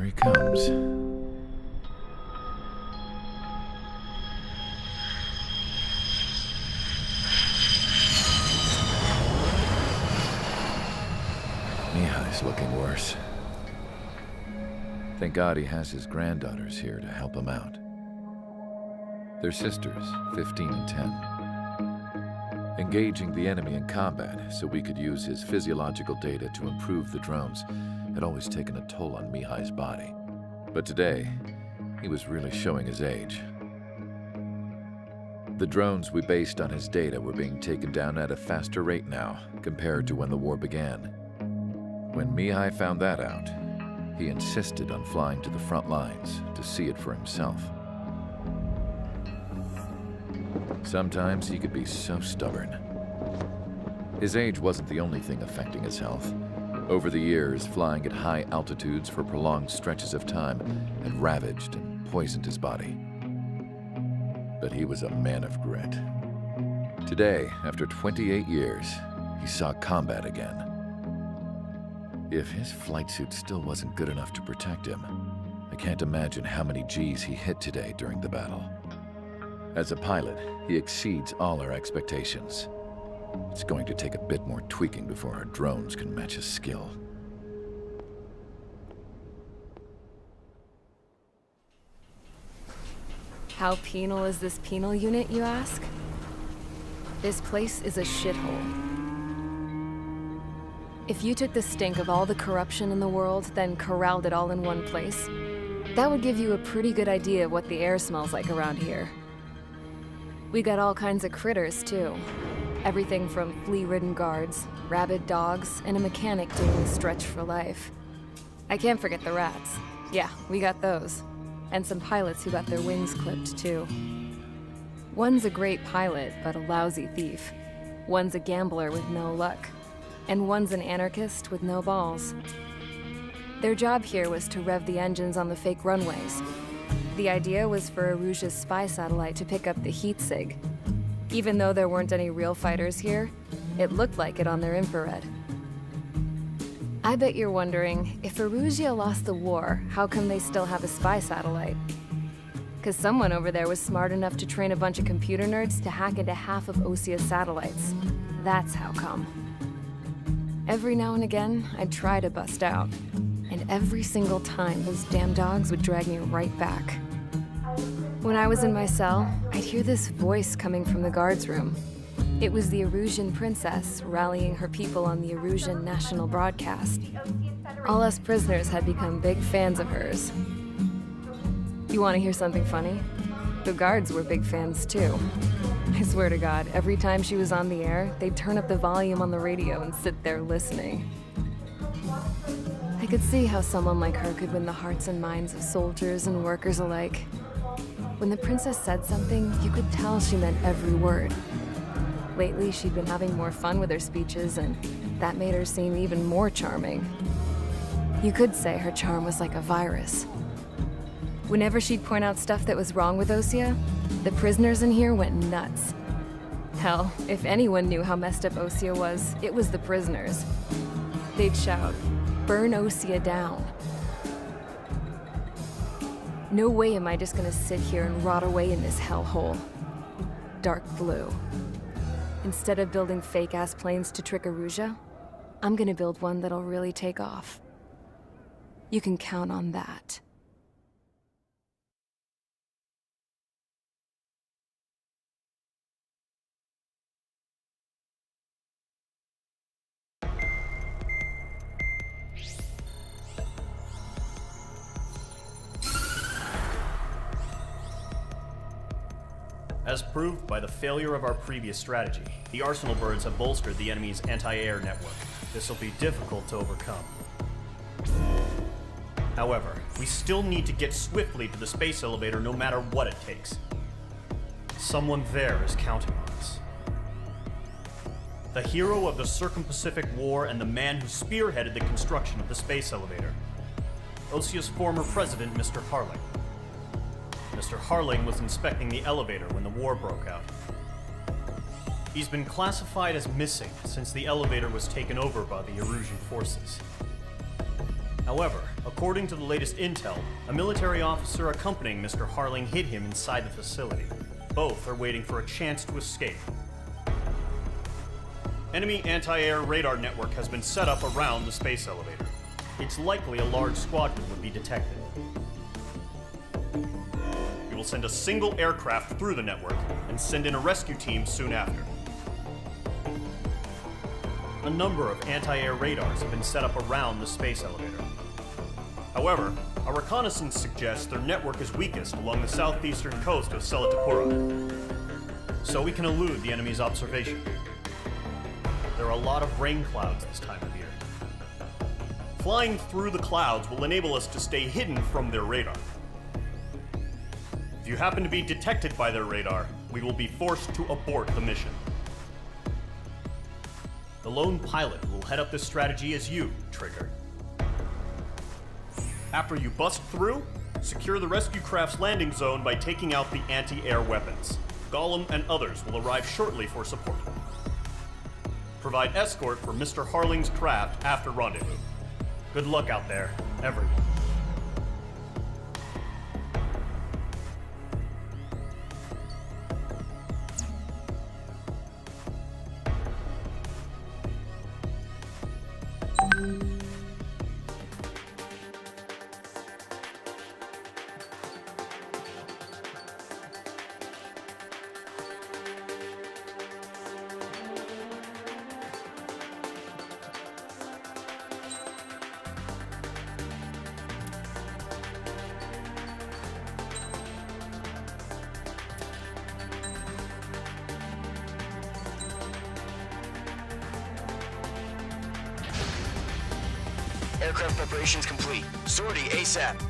he comes. Mihai's looking worse. Thank God he has his granddaughters here to help him out. They're sisters, 15 and 10. Engaging the enemy in combat so we could use his physiological data to improve the drones had always taken a toll on Mihai's body. But today, he was really showing his age. The drones we based on his data were being taken down at a faster rate now compared to when the war began. When Mihai found that out, he insisted on flying to the front lines to see it for himself. Sometimes he could be so stubborn. His age wasn't the only thing affecting his health. Over the years, flying at high altitudes for prolonged stretches of time had ravaged and poisoned his body. But he was a man of grit. Today, after 28 years, he saw combat again. If his flight suit still wasn't good enough to protect him, I can't imagine how many Gs he hit today during the battle. As a pilot, he exceeds all our expectations. It's going to take a bit more tweaking before our drones can match his skill. How penal is this penal unit, you ask? This place is a shithole. If you took the stink of all the corruption in the world, then corralled it all in one place, that would give you a pretty good idea of what the air smells like around here. We got all kinds of critters, too. Everything from flea-ridden guards, rabid dogs, and a mechanic doing the stretch for life. I can't forget the rats. Yeah, we got those. And some pilots who got their wings clipped, too. One's a great pilot, but a lousy thief. One's a gambler with no luck. And one's an anarchist with no balls. Their job here was to rev the engines on the fake runways. The idea was for Erusia's spy satellite to pick up the heat sig. Even though there weren't any real fighters here, it looked like it on their infrared. I bet you're wondering, if Erusia lost the war, how come they still have a spy satellite? Because someone over there was smart enough to train a bunch of computer nerds to hack into half of Osia's satellites. That's how come. Every now and again, I'd try to bust out. And every single time, those damn dogs would drag me right back. When I was in my cell, I'd hear this voice coming from the guards room. It was the Erusian princess rallying her people on the Erusian national broadcast. All us prisoners had become big fans of hers. You want to hear something funny? The guards were big fans too. I swear to God, every time she was on the air, they'd turn up the volume on the radio and sit there listening. I could see how someone like her could win the hearts and minds of soldiers and workers alike. When the princess said something, you could tell she meant every word. Lately, she'd been having more fun with her speeches, and that made her seem even more charming. You could say her charm was like a virus. Whenever she'd point out stuff that was wrong with Osia, the prisoners in here went nuts. Hell, if anyone knew how messed up Osia was, it was the prisoners. They'd shout, "Burn Osia down." No way am I just gonna sit here and rot away in this hellhole. Dark blue. Instead of building fake-ass planes to trick Erusia, I'm gonna build one that'll really take off. You can count on that. As proved by the failure of our previous strategy, the Arsenal birds have bolstered the enemy's anti-air network. This will be difficult to overcome. However, we still need to get swiftly to the space elevator no matter what it takes. Someone there is counting on us. The hero of the Circum-Pacific War and the man who spearheaded the construction of the space elevator. Osia's former president, Mr. Harling. Mr. Harling was inspecting the elevator when the war broke out. He's been classified as missing since the elevator was taken over by the Erusian forces. However, according to the latest intel, a military officer accompanying Mr. Harling hid him inside the facility. Both are waiting for a chance to escape. Enemy anti-air radar network has been set up around the space elevator. It's likely a large squadron would be detected. We will send a single aircraft through the network and send in a rescue team soon after. A number of anti-air radars have been set up around the space elevator. However, our reconnaissance suggests their network is weakest along the southeastern coast of Selatapura, so we can elude the enemy's observation. There are a lot of rain clouds this time of year. Flying through the clouds will enable us to stay hidden from their radar. If you happen to be detected by their radar, we will be forced to abort the mission. The lone pilot who will head up this strategy is you, Trigger. After you bust through, secure the rescue craft's landing zone by taking out the anti-air weapons. Gollum and others will arrive shortly for support. Provide escort for Mr. Harling's craft after rendezvous. Good luck out there, everyone. Aircraft preparations complete. Sortie ASAP.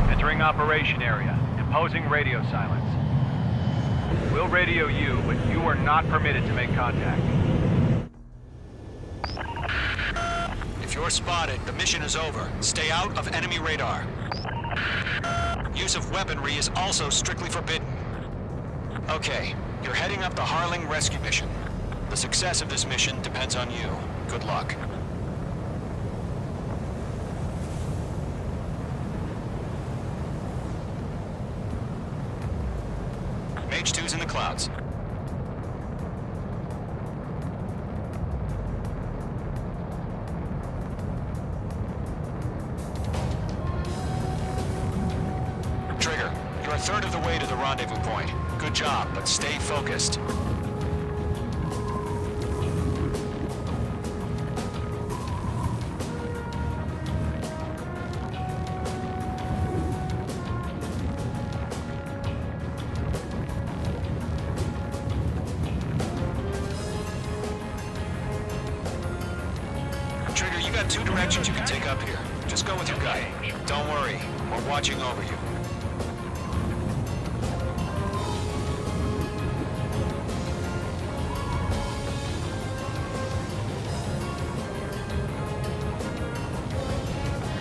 Entering operation area. Imposing radio silence. We'll radio you, but you are not permitted to make contact. If you're spotted, the mission is over. Stay out of enemy radar. Use of weaponry is also strictly forbidden. Okay, you're heading up the Harling rescue mission. The success of this mission depends on you. Good luck. Mage 2's in the clouds. Trigger, you're a third of the way to the rendezvous point. Good job, but stay focused. Trigger, you got two directions you can take up here. Just go with your gut. Don't worry, we're watching over you.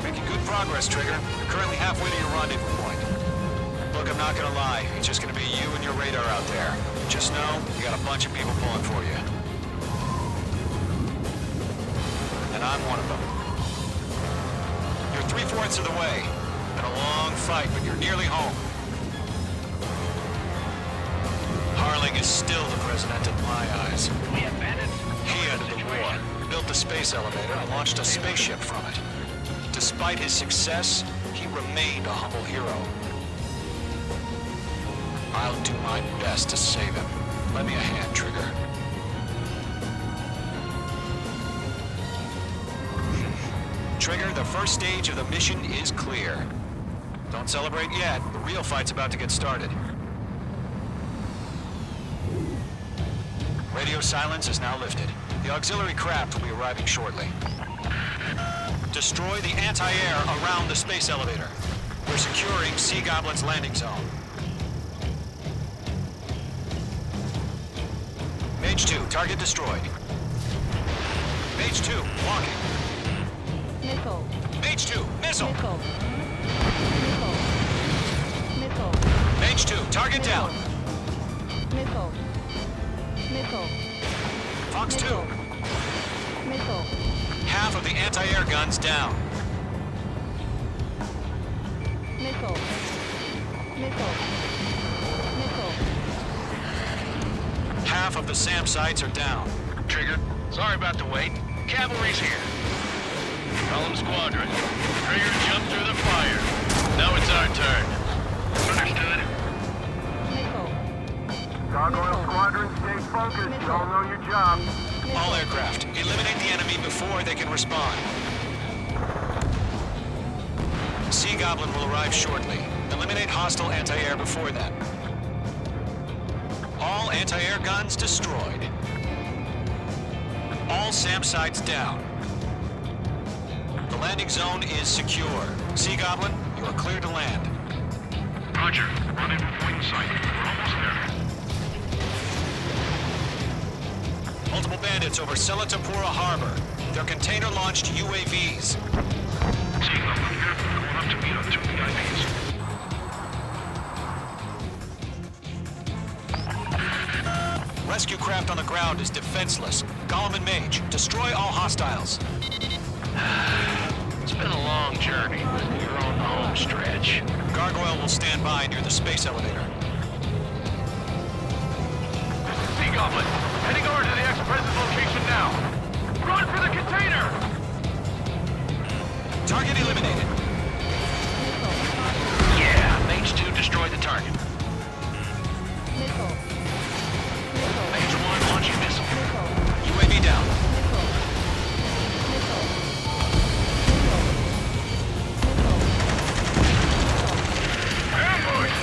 Making good progress, Trigger. You're currently halfway to your rendezvous point. Look, I'm not gonna lie. It's just gonna be you and your radar out there. Just know, you got a bunch of people pulling for you. And I'm one of them. You're 3/4 of the way. Been a long fight, but you're nearly home. Harling is still the president in my eyes. He ended the war, built the space elevator, and launched a spaceship from it. Despite his success, he remained a humble hero. I'll do my best to save him. Lend me a hand, Trigger. Trigger, the first stage of the mission is clear. Don't celebrate yet. The real fight's about to get started. Radio silence is now lifted. The auxiliary craft will be arriving shortly. Destroy the anti-air around the space elevator. We're securing Sea Goblin's landing zone. Mage 2, target destroyed. Mage 2, walking. Missile. Mage 2, missile. Missile. Missile. Missile. Mage 2, target down. Missile. Missile. Fox 2, Missile. Missile. half of the anti-air guns down. Missile. Missile. Missile. Half of the SAM sites are down. Trigger, sorry about the wait. Cavalry's here. Column Squadron. Trigger jumped through the fire. Now it's our turn. Understood. Missile. Gargoyle Squadron, stay focused. You all know your job. All aircraft, eliminate the enemy before they can respond. Sea Goblin will arrive shortly. Eliminate hostile anti-air before that. All anti-air guns destroyed. All SAM sites down. The landing zone is secure. Sea Goblin, you are clear to land. Roger. Rendezvous point in sight. We're almost there. Multiple bandits over Selatapura Harbor. They're container-launched UAVs. Sea Goblin here. Going up to meet on 2 VIPs. Rescue craft on the ground is defenseless. Gollum and Mage, destroy all hostiles. It's been a long journey, but you're on the home stretch. Gargoyle will stand by near the space elevator. Sea Goblin, heading over to the ex-president's location now. Run for the container! Target eliminated. Yeah, Mage 2 destroyed the target. Missile. Missile. Mage 1 launching missile. Missile. UAV down. Missile. Missile. Ambush!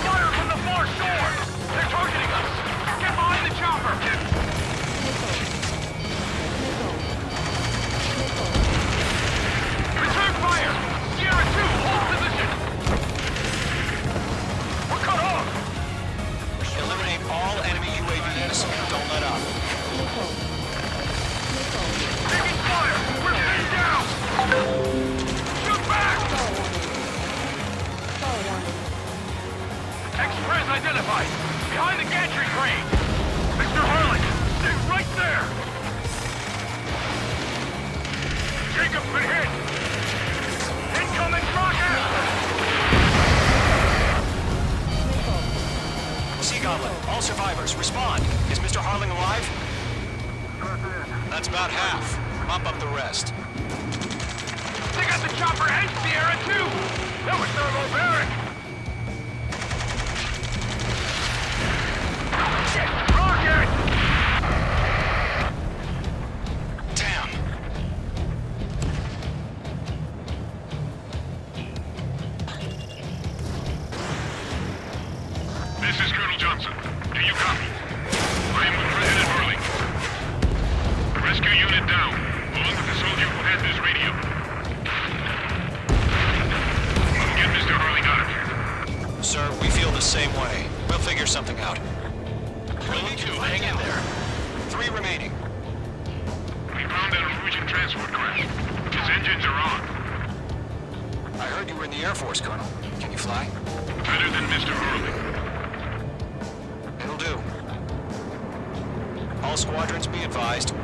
Fire from the far shore! They're targeting us! Get behind the chopper! Return fire! Sierra 2, hold position! We're cut off! Eliminate all enemy UAVs. Don't let up. Taking fire! We're pinned down! Shoot back! Express identified! Behind the gantry crane! Mr. Harlan, stay right there! Jacob's been hit! Incoming rocket! Sea Goblin, all survivors, respond. Is Mr. Harling alive? That's about half. Mop up the rest. They got the chopper and Sierra too! That was thermobaric! Shit! Rocket! Damn. This is Colonel Johnson. Do you copy? I am with President Hurley. Rescue unit down, along with the soldier who had this radio. Get Mr. Hurley out of here. Sir, we feel the same way. We'll figure something out. Hurley 2, hang in there. 3 remaining. We found a Norwegian transport craft. Its engines are on. I heard you were in the Air Force, Colonel. Can you fly? Better than Mr. Hurley. It'll do. All squadrons be advised.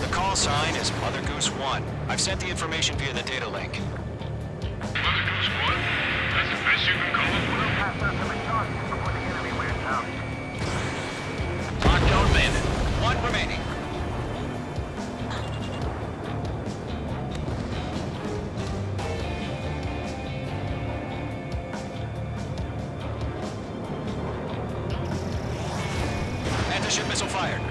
The call sign is Mother Goose 1. I've sent the information via the data link. Mother Goose 1? That's the best you can call it? Pass estimate target before the enemy wears out. Lockdown bandit. 1 remaining. Anti-ship missile fired.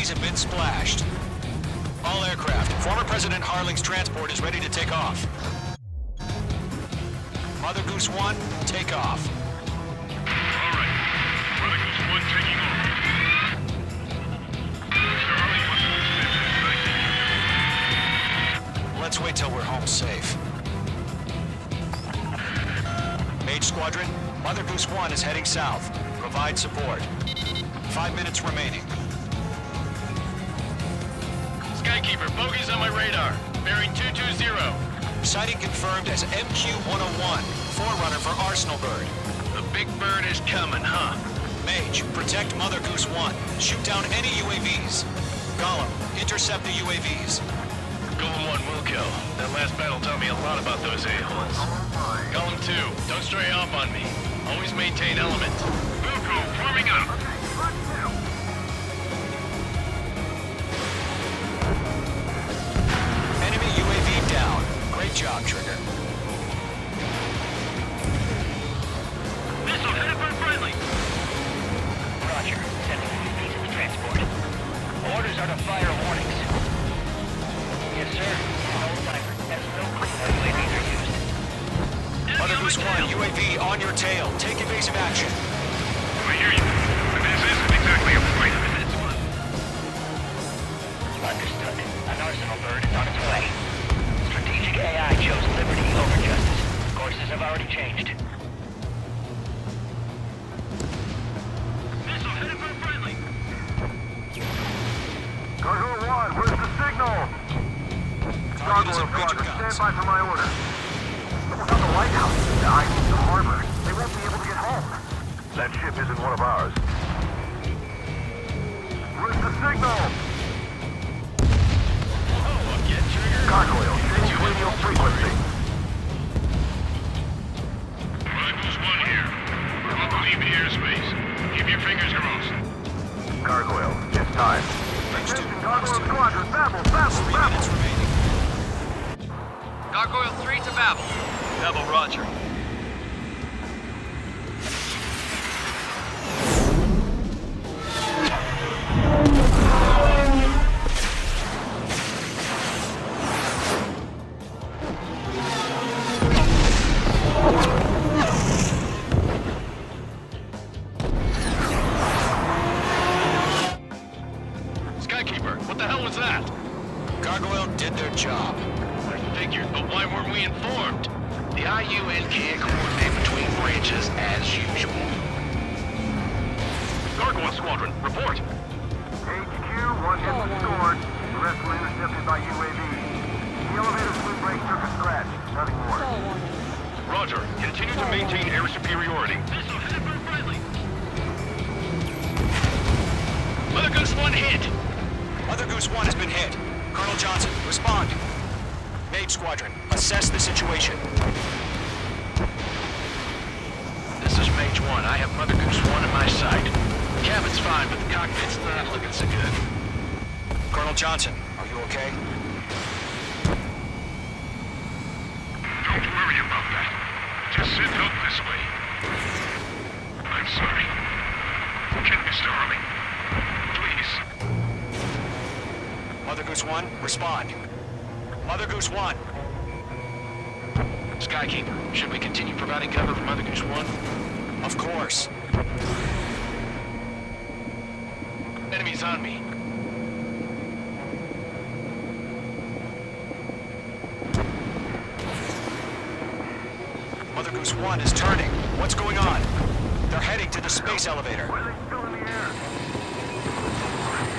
UAVs have been splashed. All aircraft, former President Harling's transport is ready to take off. Mother Goose 1, take off. All right. Mother Goose 1 taking off. Mr. Harling wants to stay. Let's wait till we're home safe. Mage Squadron, Mother Goose 1 is heading south. Provide support. 5 minutes remaining. Skykeeper, bogeys on my radar. Bearing 220. Sighting confirmed as MQ-101, forerunner for Arsenal Bird. The big bird is coming, huh? Mage, protect Mother Goose 1. Shoot down any UAVs. Gollum, intercept the UAVs. Golem 1 will kill. That last battle taught me a lot about those a-holes. Golem 2, don't stray off on me. Always maintain element. Wilco, forming up. Enemy UAV down. Great job, Trigger. Missile headed for friendly. Roger. Sending UAV to the transport. Orders are to fire warnings. Yes, sir. No sniper. That's no clue that UAVs are used. Mother Goose 1, UAV on your tail. Take evasive action. I hear you. But this isn't exactly a fight. It's one. Understood. An Arsenal Bird is on its way. Strategic AI chose liberty over justice. Courses have already changed. Missile headed for friendly. Gargoyle 1, where's the signal? Target is Gargoyle at Ranger Squadron, guns. stand by for my order. Without the lighthouse, the eye needs the harbor. They won't be able to get home. That ship isn't one of ours. Where's the signal? Oh, again, Trigger. Gargoyle, change radio frequency. Mother Goose 1 here. We're about to leave the airspace. Keep your fingers crossed. Gargoyle, it's time. Range 2, Attention, Gargoyle Squadron, babble, babble, 3 babble. minutes remaining. Gargoyle 3 to Babel. Babel, roger. Skykeeper, what the hell was that? Gargoyle did their job. I figured, but why weren't we informed? The IUN can't coordinate between branches as usual. Gargoyle Squadron, report. HQ, one hit was stored. The rest were intercepted by UAV. The elevator's wind brake took a scratch. Nothing more. Stall warning. Roger. Continue to maintain air superiority. Missile headed for friendly. Mother Goose 1 hit. Mother Goose 1 has been hit. Colonel Johnson, respond. Mage Squadron, assess the situation. This is Mage 1. I have Mother Goose 1 in my sight. Cabin's fine, but the cockpit's not looking so good. Colonel Johnson, are you okay? Don't worry about that. Just send help this way. I'm sorry. Get Mr. Harling. Please. Mother Goose 1, respond. Mother Goose 1. Skykeeper, should we continue providing cover for Mother Goose 1? Of course. Enemies on me. Mother Goose 1 is turning. What's going on? They're heading to the space elevator. Why are they still in the air?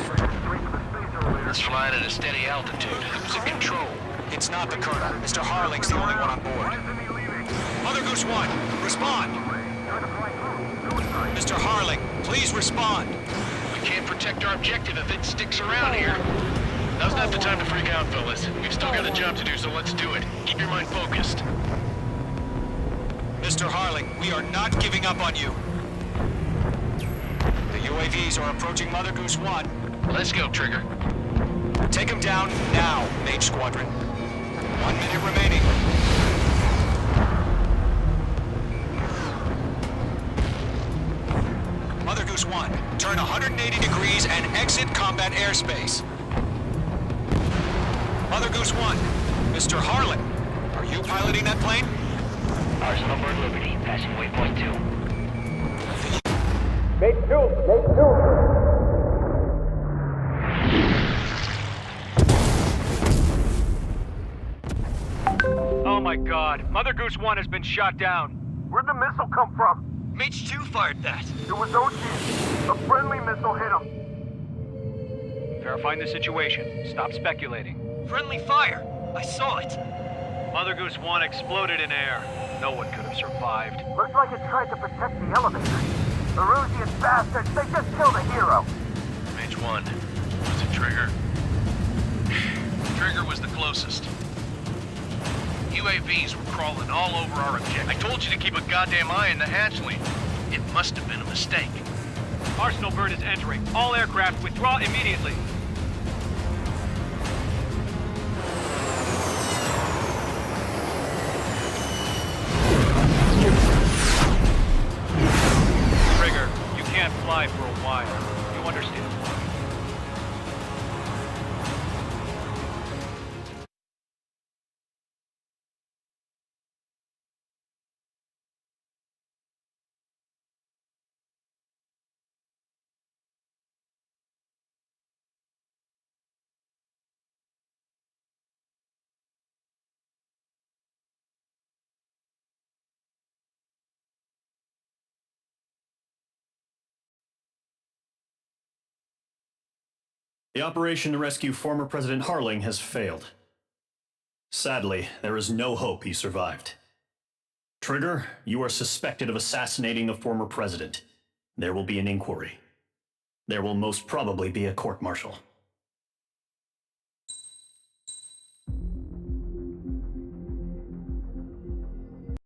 Straight to the space elevator. It's flying at a steady altitude. Who's in control? It's not the Colonel. Mr. Harling's the only one on Why board. isn't he leaving? Mother Goose 1, respond. Trying to fly through. Suicide. Mr. Harling, please respond. We can't protect our objective if it sticks around here. Now's not the time to freak out, fellas. We've still got a job to do, so let's do it. Keep your mind focused. Mr. Harling, we are not giving up on you. The UAVs are approaching Mother Goose 1. Let's go, Trigger. Take them down now, Mage Squadron. 1 minute remaining. Mother Goose Goose 1, turn 180 degrees and exit combat airspace. Mother Goose 1, Mr. Harlan, are you piloting that plane? Arsenal Bird Liberty, passing waypoint 2. Oh my god, Mother Goose 1 has been shot down. Where'd the missile come from? Mage 2 fired that. It was OG. A friendly missile hit him. Verifying the situation. Stop speculating. Friendly fire. I saw it. Mother Goose 1 exploded in air. No one could have survived. Looks like it tried to protect the elevator. Erusian bastards, they just killed a hero. Mage 1. Was it Trigger? Trigger was the closest. UAVs were crawling all over our objective. I told you to keep a goddamn eye on the hatchling. It must have been a mistake. Arsenal Bird is entering. All aircraft withdraw immediately. Trigger, you can't fly for a while. You understand? The operation to rescue former President Harling has failed. Sadly, there is no hope he survived. Trigger, you are suspected of assassinating the former president. There will be an inquiry. There will most probably be a court-martial.